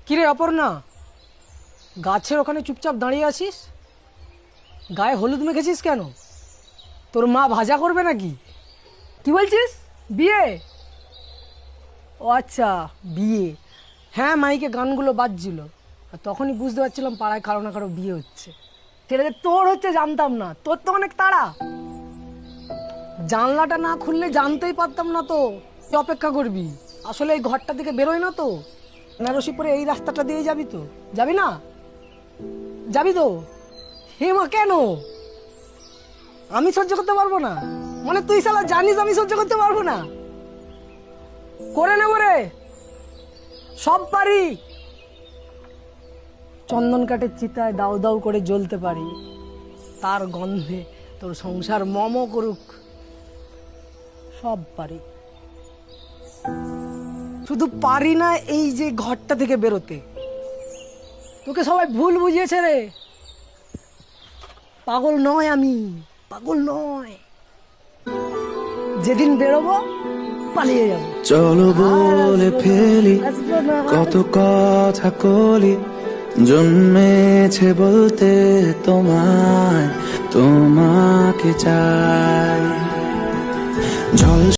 কিরে অপর্ণা, গাছের ওখানে চুপচাপ দাঁড়িয়ে আছিস? গায়ে হলুদ মেখেছিস কেন? তোর মা ভাজা করবে নাকি? কি বলছিস? বিয়ে? ও আচ্ছা, বিয়ে। হ্যাঁ, মাইকে গানগুলো বাজছিল, আর তখনই বুঝতে পারছিলাম পাড়ায় কারো না কারো বিয়ে হচ্ছে। সেটা যে তোর হচ্ছে জানতাম না, তোর তো অনেক তাড়া। জানলাটা না খুললে জানতেই পারতাম না তো তুই অপেক্ষা করবি। আসলে এই ঘরটা থেকে বেরোয় না তো, বেনারসি পরে এই রাস্তাটা দিয়ে যাবি তো? যাবি না? যাবি তো? হে মা, কেন? আমি সহ্য করতে পারবো না? মানে তুই শালা জানিস আমি সহ্য করতে পারবো না? করে নেবো রে, সব পারি। চন্দন কাঠের চিতায় দাউ দাউ করে জ্বলতে পারি, তার গন্ধে তোর সংসার মম করুক, সব পারি। শুধু পারি না এই যে ঘরটা থেকে বেরোতে। তোকে সবাই ভুল বুঝিয়েছে রে। পাগল নয় আমি, পাগল নয়। যেদিন বেরোবো পালিয়ে যাবো। চলো বলে ফেলি আসবো না। কত কথা কলি, জন্মেছে বলতে তোমায়, তোমাকে চাই। ঝলস